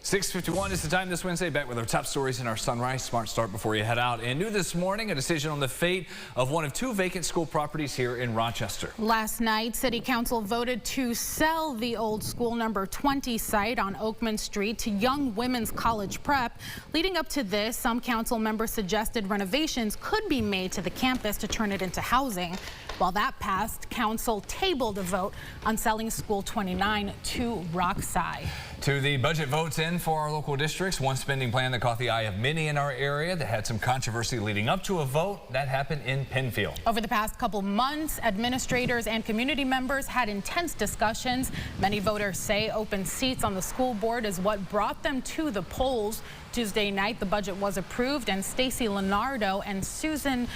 6:51 is the time this Wednesday. Back with our top stories in our Sunrise Smart Start before you head out. And new this morning, a decision on the fate of one of two vacant school properties here in Rochester. Last night, City Council voted to sell the old school number 20 site on Oakman Street to Young Women's College Prep. Leading up to this, some council members suggested renovations could be made to the campus to turn it into housing. While that passed, council tabled a vote on selling School 29 to Rockside. To the budget votes in for our local districts, one spending plan that caught the eye of many in our area that had some controversy leading up to a vote that happened in Penfield. Over the past couple months, administrators and community members had intense discussions. Many voters say open seats on the school board is what brought them to the polls. Tuesday night, the budget was approved, and Stacy Leonardo and Susan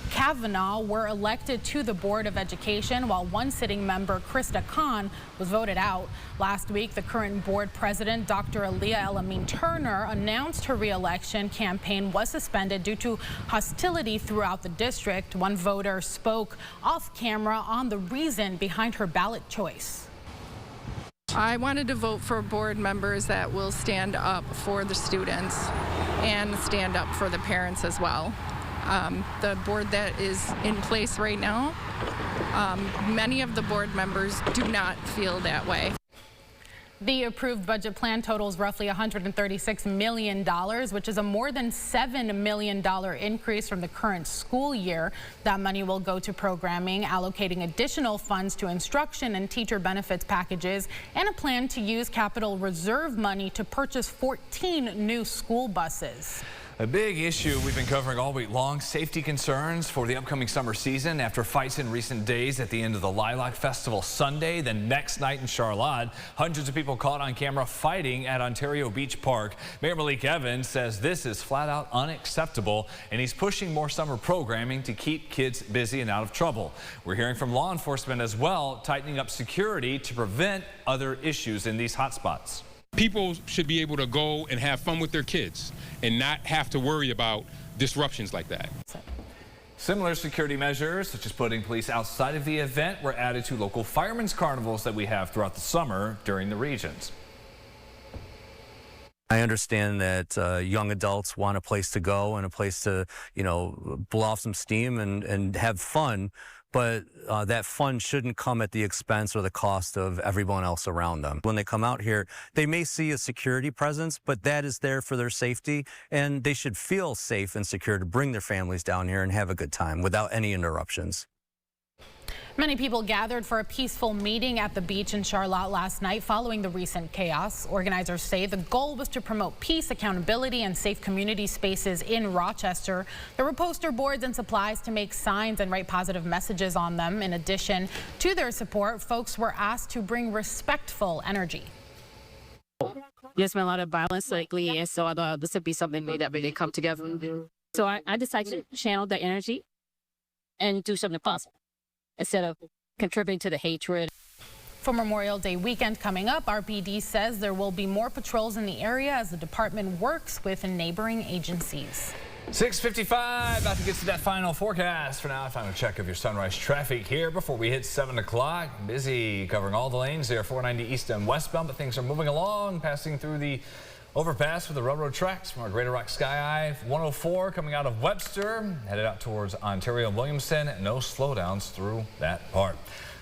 Kavanaugh were elected to the Board of Education, while one sitting member, Krista Khan, was voted out. Last week, the current board president, Dr. Aaliyah El-Amin Turner, announced her re-election campaign was suspended due to hostility throughout the district. One voter spoke off camera on the reason behind her ballot choice. I wanted to vote for board members that will stand up for the students and stand up for the parents as well. The board that is in place right now, many of the board members do not feel that way. The approved budget plan totals roughly $136 million, which is a more than $7 million increase from the current school year. That money will go to programming, allocating additional funds to instruction and teacher benefits packages, and a plan to use capital reserve money to purchase 14 new school buses. A big issue we've been covering all week long, safety concerns for the upcoming summer season after fights in recent days at the end of the Lilac Festival Sunday. The next night in Charlotte, hundreds of people caught on camera fighting at Ontario Beach Park. Mayor Malik Evans says this is flat out unacceptable, and he's pushing more summer programming to keep kids busy and out of trouble. We're hearing from law enforcement as well, tightening up security to prevent other issues in these hotspots. People should be able to go and have fun with their kids and not have to worry about disruptions like that. Similar security measures, such as putting police outside of the event, were added to local firemen's carnivals that we have throughout the summer during the regions. I understand that young adults want a place to go and a place to, blow off some steam and have fun. But that fun shouldn't come at the expense or the cost of everyone else around them. When they come out here, they may see a security presence, but that is there for their safety, and they should feel safe and secure to bring their families down here and have a good time without any interruptions. Many people gathered for a peaceful meeting at the beach in Charlotte last night following the recent chaos. Organizers say the goal was to promote peace, accountability, and safe community spaces in Rochester. There were poster boards and supplies to make signs and write positive messages on them. In addition to their support, folks were asked to bring respectful energy. There's been a lot of violence lately, and so I thought this would be something that really come together. So I decided to channel the energy and do something positive instead of contributing to the hatred. For Memorial Day weekend coming up, RPD says there will be more patrols in the area as the department works with neighboring agencies. 6:55, about to get to that final forecast. For now, a final check of your sunrise traffic here before we hit 7 o'clock. Busy covering all the lanes there, 490 east and westbound, but things are moving along, passing through the overpass for the railroad tracks from our Greater Rock Sky Eye. 104 coming out of Webster, headed out towards Ontario and Williamson. No slowdowns through that part.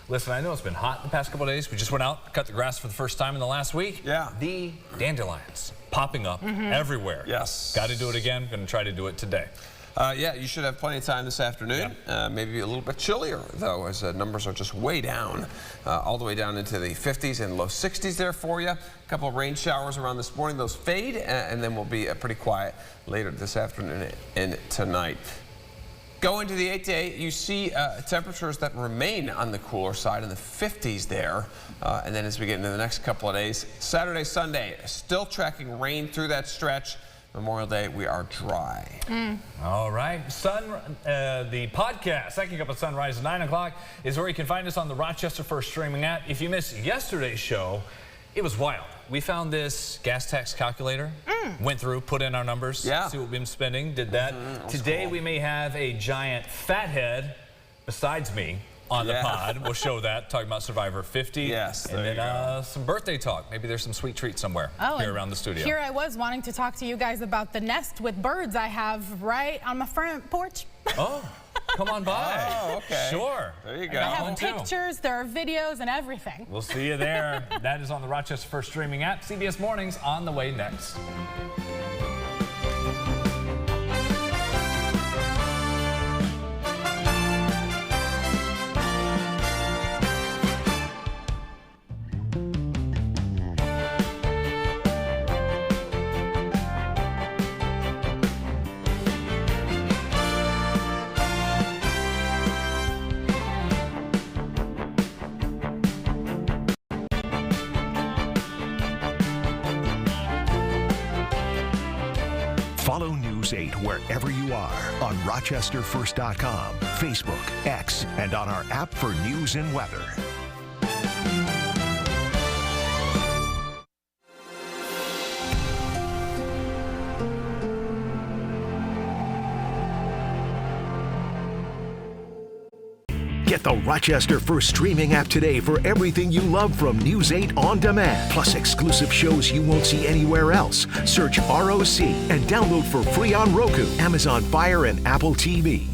Listen, I know it's been hot the past couple of days. We just went out, cut the grass for the first time in the last week. Yeah. The dandelions popping up everywhere. Yes. Got to do it again. Going to try to do it today. Yeah, you should have plenty of time this afternoon. Yeah. Maybe a little bit chillier, though, as numbers are just way down, all the way down into the 50s and low 60s there for you. A couple of rain showers around this morning. Those fade, and then we'll be pretty quiet later this afternoon and tonight. Going to the 8-day, you see temperatures that remain on the cooler side in the 50s there. And then as we get into the next couple of days, Saturday, Sunday, still tracking rain through that stretch. Memorial Day, we are dry. All right. The podcast, Second Cup of Sunrise, 9 o'clock, is where you can find us on the Rochester First streaming app. If you missed yesterday's show, it was wild. We found this gas tax calculator, went through, put in our numbers, see what we've been spending, did that. Today, we may have a giant fathead besides me on the pod. We'll show that, talking about Survivor 50. Yes, and then some birthday talk. Maybe there's some sweet treats somewhere here around the studio. Here I was wanting to talk to you guys about the nest with birds I have right on my front porch. Oh, come on by. Oh, okay. Sure. There you go. I have pictures, there are videos, and everything. We'll see you there. That is on the Rochester First streaming app. CBS Mornings on the way next. Follow News 8 wherever you are on RochesterFirst.com, Facebook, X, and on our app for news and weather. Get the Rochester First streaming app today for everything you love from News 8 On Demand, plus exclusive shows you won't see anywhere else. Search ROC and download for free on Roku, Amazon Fire, and Apple TV.